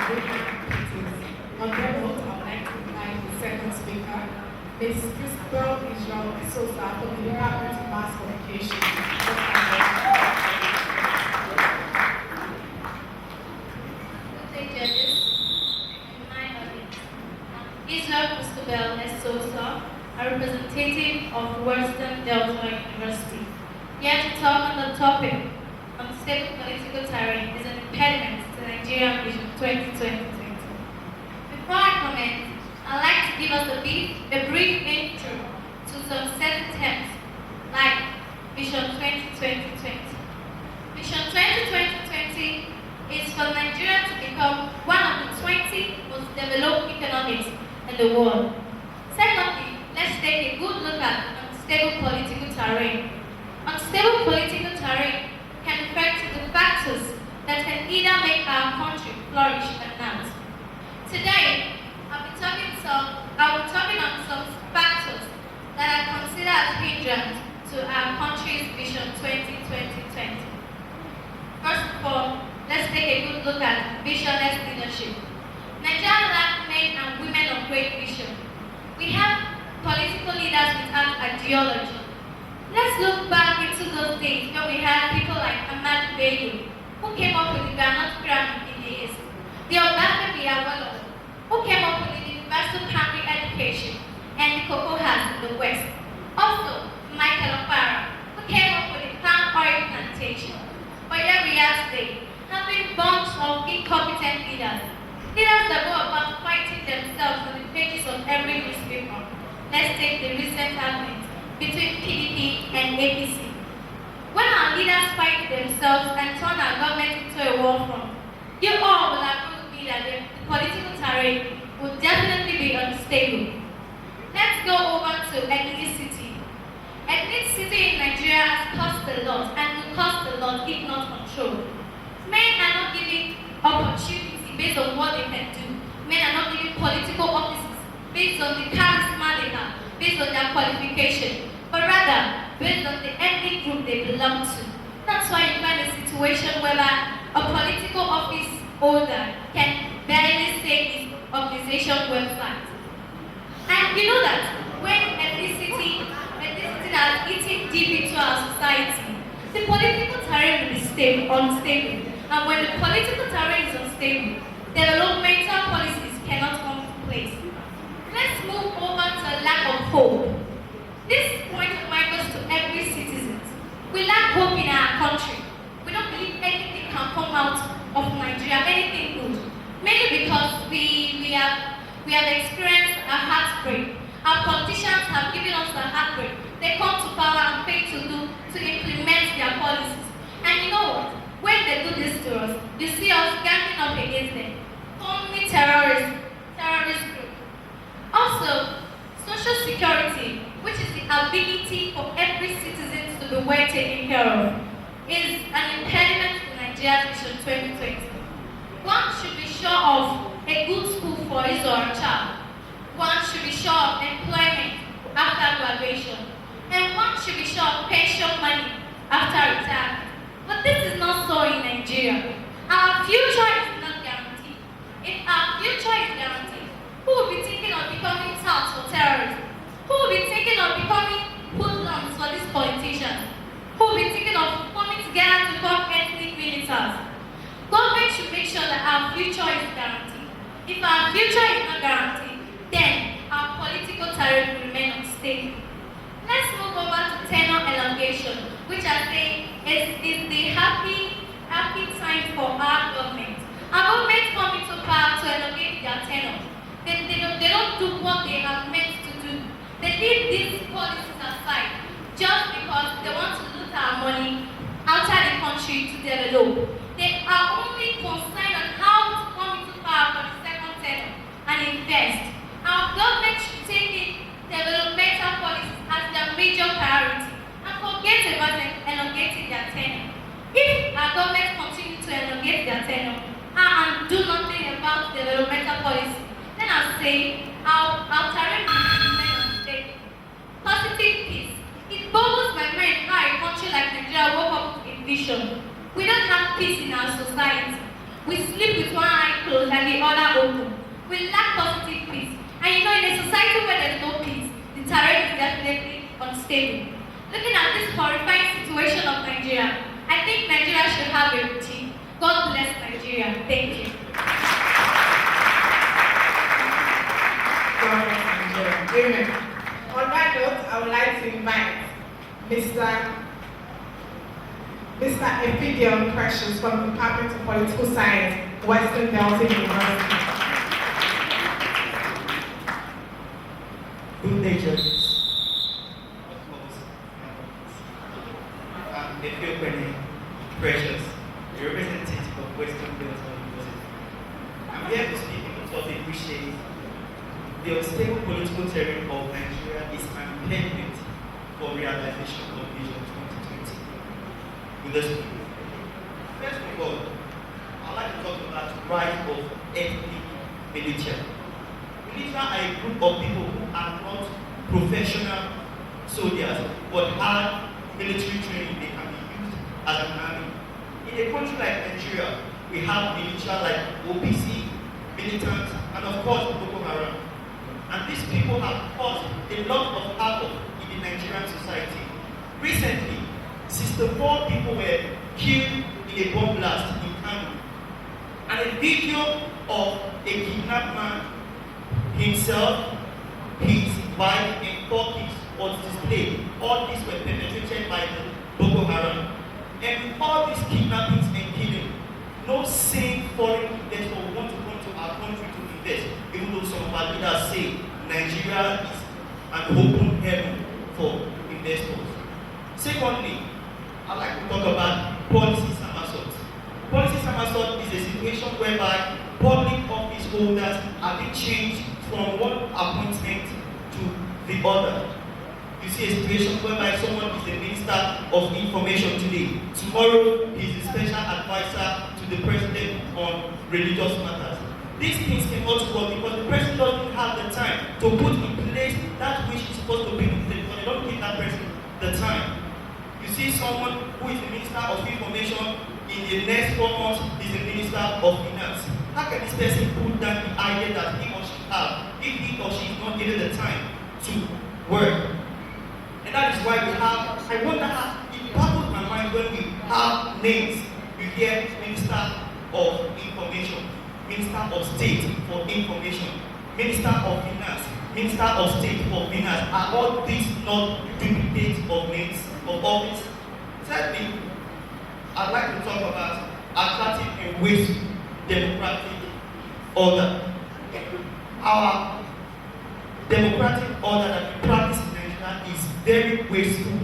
On that note, I would like to invite the second speaker, Ms. Christabel Sosa from the Department of Mass Communication. Good day, judges, and my audience. Israel Christabel Sosa, a representative of Western Delta University, here to talk on the topic unstable political terrain is an impediment to Nigerian Vision 2020. Before I comment, I'd like to give us a brief intro to some set terms like Vision 2020. Vision 2020 is for Nigeria to become one of the 20 most developed economies in the world. Secondly, let's take a good look at unstable political terrain. Unstable political terrain can refer to the factors that can either make our country flourish or not. Today, I'll be talking on some factors that are considered as hindrance to our country's Vision 2020. First of all, let's take a good look at visionless leadership. Nigeria lacks men and women of great vision. We have political leaders without ideology. Let's look back into those days when we had people like Ahmad Bello, who came up with the Granite Pyramid in the East, the Oshogbe who came up with the universal primary education, and the cocoa house in the West. Also, Michael Ohara, who came up with the palm oil plantation. But here we are today, having bunch of incompetent leaders that go about fighting themselves on the pages of every newspaper. Let's take the recent argument between PDP and APC. When our leaders fight themselves and turn our government into a war front, you all will agree with me that the political terrain will definitely be unstable. Let's go over to ethnicity. Ethnicity in Nigeria has cost a lot and will cost a lot if not controlled. Men are not given opportunity based on what they can do. Men are not given political offices based on the charisma they have, based on their qualification, but rather based on the ethnic group they belong to. That's why you find a situation where a political office holder can barely say his organization website. And you know that when ethnicity has eaten deep into our society, the political terrain will be unstable. And when the political terrain is unstable, developmental policies cannot come into place. Let's move over to a lack of hope. This point reminds us to every citizen. We lack hope in our country. We don't believe anything can come out of Nigeria, anything good. Mainly because we have experienced a heartbreak. Our politicians have given us a heartbreak. They come to power and fail to implement their policies. And you know what? When they do this to us, you see us ganging up against them. Only terrorist group. Also, social security, which is the ability for every citizen to be well taken care of, is an impediment to Nigeria's Vision 2020. One should be sure of a good school for his or her child. One should be sure of employment after graduation. And one should be sure of pension money after retirement. But this is not so in Nigeria. Our future is not guaranteed. If our future is guaranteed, who will be thinking of becoming touts for terrorism? Who will be thinking of becoming hoodlums for these politicians? Who will be thinking of coming together to become ethnic militants? Government should make sure that our future is guaranteed. If our future is not guaranteed, then our political terrain will remain unstable. Let's move over to tenure elongation, which I say is the happy time for our government. Our government come into power to elongate their tenure. They don't do what they are meant to do. They leave these policies aside just because they want to loot our money outside the country to develop. They are only concerned on how to come into power for the second tenure and invest. Our government should take in developmental policies as their major priority and forget about elongating their tenure. If our government continue to elongate their tenure and do nothing about developmental policy, then I'll say our terrain will remain unstable. Positive peace. It boggles my mind how a country like Nigeria woke up with a vision. We don't have peace in our society. We sleep with one eye closed and than the other Ogun. We lack positive peace. And you know, in a society where there's no peace, the terrain is definitely unstable. Looking at this horrifying situation of Nigeria, I think Nigeria should have a routine. God bless Nigeria. Thank you. God bless Nigeria. Amen. On that note, I would like to invite Mr. Igbenedion Precious from the Department of Political Science, Western Delta University. Good day, judges. I'm Igbenedion Precious, the representative of Western Delta University. I'm here to speak on the topic which says the unstable political terrain of Nigeria is an impediment for realization of Vision 2020. With this, first of all, I'd like to talk about the rise of ethnic militia. Militia are a group of people who are not professional soldiers but had military training. They can be used as an army. In a country like Nigeria, we have militia like OPC, militants, and of course Boko Haram. And these people have caused a lot of havoc in the Nigerian society. Recently, 64 people were killed in a bomb blast in Kano. And a video of a kidnapped man, himself, his wife, and 4 kids was displayed. All these were perpetrated by the Boko Haram. And with all these kidnappings and killing, no sane foreign investor will want to come to our country to invest, even though some of our leaders say Nigeria is an open heaven for investors. Secondly, I'd like to talk about policy somersaults. Policy somersault is a situation whereby public office holders are being changed from one appointment to the other. You see a situation whereby someone is the Minister of Information today. Tomorrow, he is the special advisor to the President on religious matters. These things cannot work because the President doesn't have the time to put in place that which is supposed to be in place, because they don't give that person the time. You see someone who is the Minister of Information, in the next 4 months is the Minister of Finance. How can this person put down the idea that he or she has if he or she is not given the time to work? And that is why we have, I wonder how, it baffles my mind when we have names. You hear Minister of Information, Minister of State for Information, Minister of Finance, Minister of State for Finance. Are all these not duplicates of names of office? Thirdly, I'd like to talk about attractive and wasteful democratic order. Our democratic order that we practice in Nigeria is very wasteful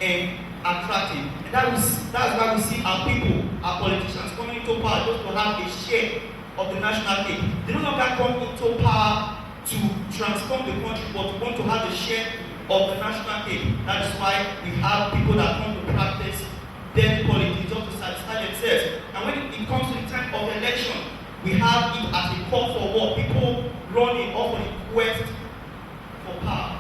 and attractive. And that's why we see our people, our politicians coming into power just to have a share of the national cake. They no longer come into power to transform the country, but want to have a share of the national cake. That is why we have people that come to practice their politics just to satisfy themselves. And when it comes to the time of election, we have it as a call for war. People running off on a quest for power.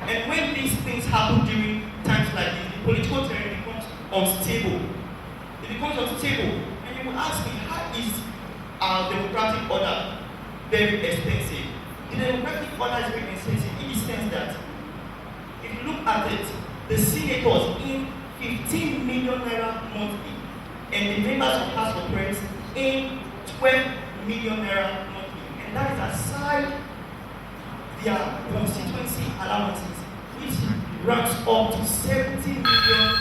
And when these things happen during times like this, the political terrain becomes unstable. It becomes unstable. And you will ask me, how is our democratic order very expensive? The democratic order is very expensive in the sense that if you look at it, the senators in 15 million naira monthly, and the members of House of Reps in 12 million naira monthly. And that is aside their constituency allowances, which runs up to 70 million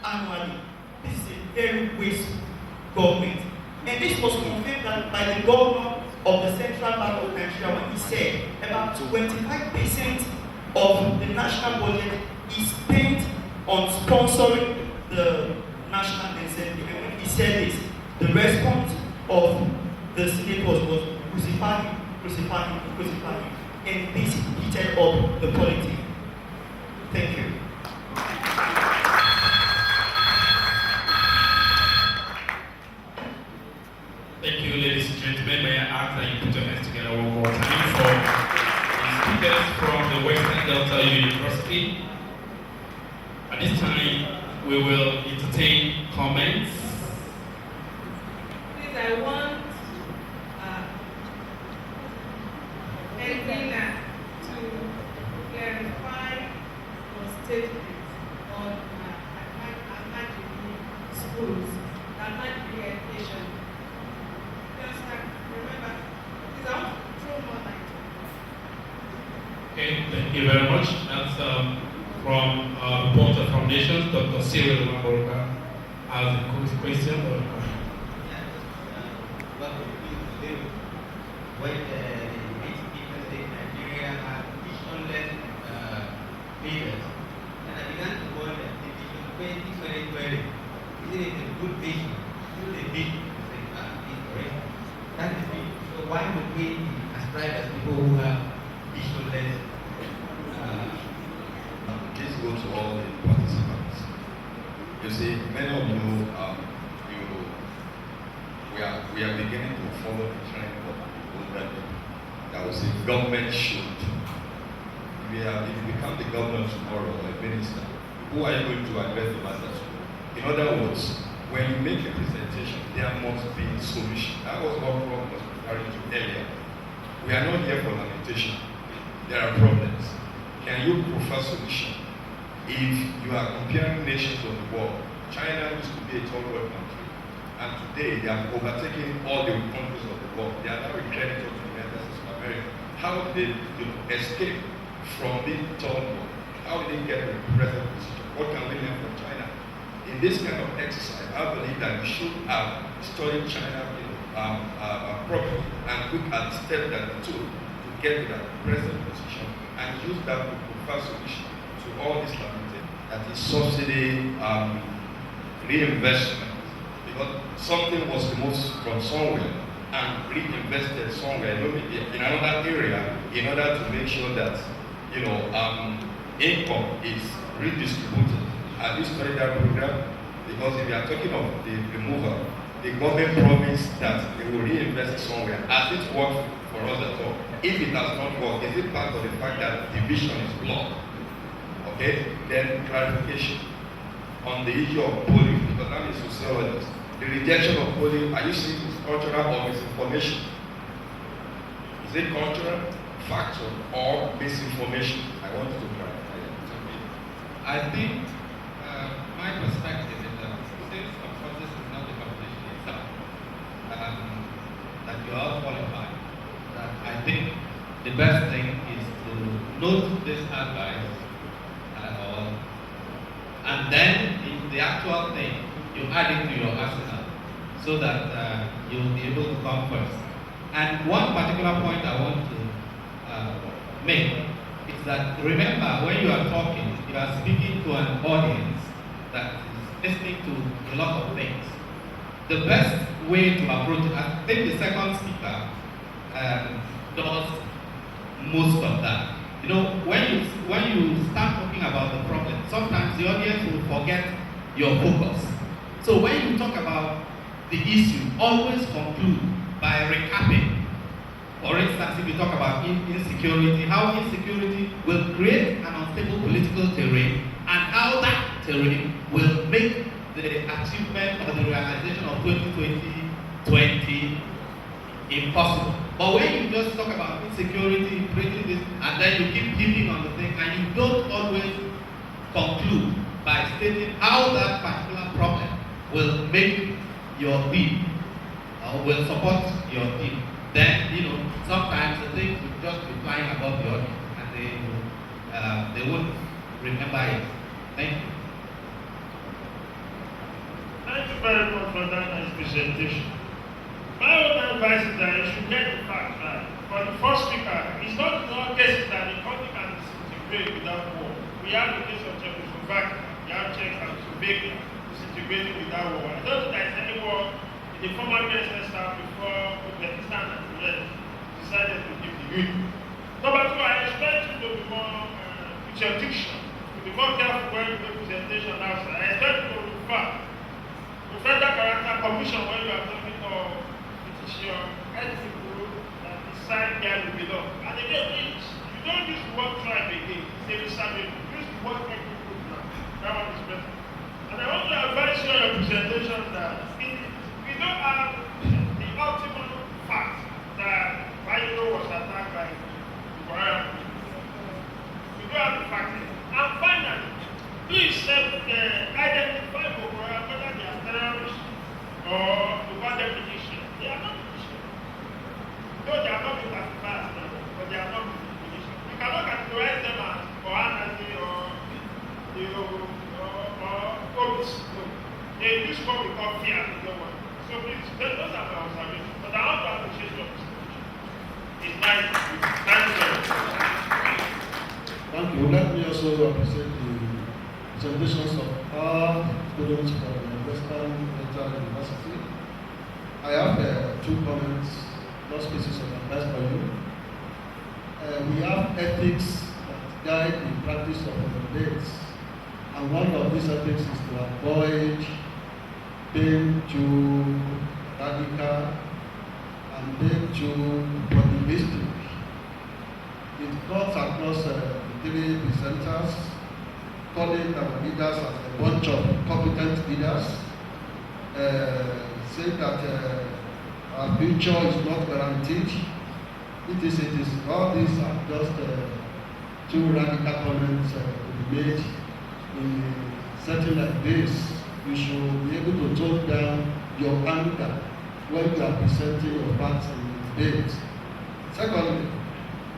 annually. This is a very wasteful government. And this was confirmed by the governor of the Central Bank of Nigeria when he said about 25% of the national budget is spent on sponsoring the national assembly. And when he said this, the response of the senators was crucify him, crucify him, crucify him. And this heated up the politics. Thank you. Thank you, ladies and gentlemen. May I ask that you put your hands together one more time for the speakers from the Western Delta University. At this time, we will entertain comments. Please, I want Okay, thank you very much. That's from Reporter Foundation, Dr. Cyril Maboroka has a question or a comment. What we do today, when the rich people say Nigeria has visionless leaders, and I began to wonder, the vision 2020, isn't it a good vision? Should it be? It's correct. That is it. So why would we ascribe as people who have visionless? This goes to all the participants. You see, many of you, we are beginning to follow the trend of older people. That will say government should. If you become the governor tomorrow or a minister, who are you going to address the matters to? In other words, when you make a presentation, there must be a solution. That was what Rob was referring to earlier. We are not here for lamentation. There are problems. Can you prefer solution? If you are comparing nations of the world, China used to be a third world country, and today they have overtaken all the countries of the world. They are now a creditor to the United States of America. How did they escape from being third world? How did they get to the present position? What can we learn from China? In this kind of exercise, I believe that we should have studied China properly and look at the steps that they took to get to that present position and use that to provide solution to all this lamented, that is subsidy, reinvestment, because something was removed from somewhere and reinvested somewhere in another area in order to make sure that income is redistributed. Have you studied that program? Because if you are talking of the removal, the government promised that they will reinvest somewhere. Has it worked for us at all? If it has not worked, is it part of the fact that the vision is blocked? Okay, then clarification on the issue of polling, because I'm a sociologist. The rejection of polling, are you saying it's cultural or misinformation? Is it cultural, factual, or misinformation? I want you to clarify that. I think my perspective is that since of course this is not the competition itself, that you are qualified, that I think the best thing is to note this advice and then in the actual thing, you add it to your arsenal so that you'll be able to come first. And one particular point I want to make is that remember when you are talking, you are speaking to an audience that is listening to a lot of things. The best way to approach it, I think the second speaker does most of that. You know, when you start talking about the problem, sometimes the audience will forget your focus. So when you talk about the issue, always conclude by recapping. For instance, if you talk about insecurity, how insecurity will create an unstable political terrain, and how that terrain will make the achievement or the realization of 2020 impossible. But when you just talk about insecurity, creating this, and then you keep hitting on the thing, and you don't always conclude by stating how that particular problem will make your team or will support your team, then sometimes the things will just be flying above the audience, and they won't remember it. Thank you. Thank you very much for that nice presentation. My own advice is that you should get the fact right. For the first speaker, it's not in all cases that the country can disintegrate without war. We have the case of Czechoslovakia, we have Czech and Slovakia disintegrating without war. I don't think there is any war in the former USSR before Uzbekistan and the rest decided to give the Union. Number two, I expect you to be more with your diction, to be more careful when you make presentation outside. I expect you to refer to federal character commission when you are talking of your ethnic group that decide where you belong. And again, please, you don't use the word tribe again. Say we use the word ethnic group now. That one is better. And I want to advise you on your presentation that we don't have the ultimate fact that Bayo was attacked by Ohara. We don't have the fact. And finally, please identify Ohara whether they are terrorists or local definition. They are not. No, they are not being classified as terrorists, but they are not being definition. We cannot categorize Those are my observations. But I want to appreciate your presentation. It's nice. Thank you. Thank you. Let me also appreciate the presentations of all students from Western Delta University. I have 2 comments, just pieces of advice for you. We have ethics that guide the practice of the debates, and one of these ethics is to avoid being too radical and being too populistic. It cuts across the 3 presenters, calling our leaders as a bunch of competent leaders, saying that our future is not guaranteed. It is. All these are just 2 radical comments to be made in a setting like this. You should be able to tone down your anger when you are presenting your facts in the debate. Secondly,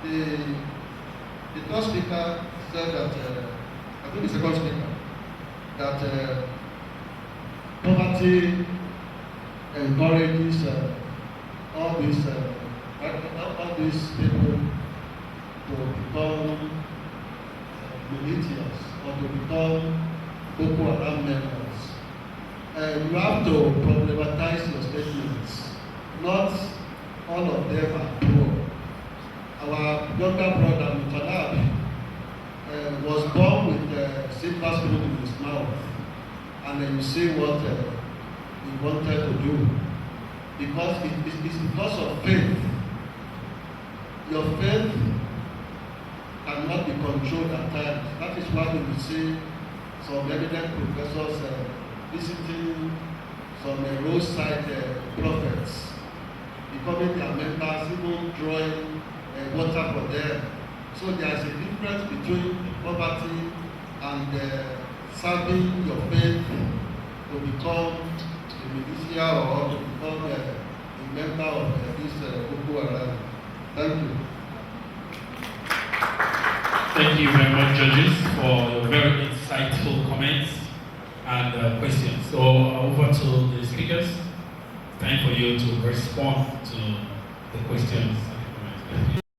the first speaker said that, I think the second speaker, that poverty encourages all these people to become militias or to become Boko Haram members. You have to problematize your statements. Not all of them are poor. Our younger brother, Mutadab, was born with a silver spoon in his mouth. And then you see what he wanted to do. Because it's because of faith. Your faith cannot be controlled at times. That is why we see some eminent professors visiting some roadside prophets, becoming their members, even drawing water for them. So there is a difference between poverty and serving your faith to become a militia or to become a member of this Boko Haram. Thank you. Thank you very much, judges, for your very insightful comments and questions. So over to the speakers. Time for you to respond to the questions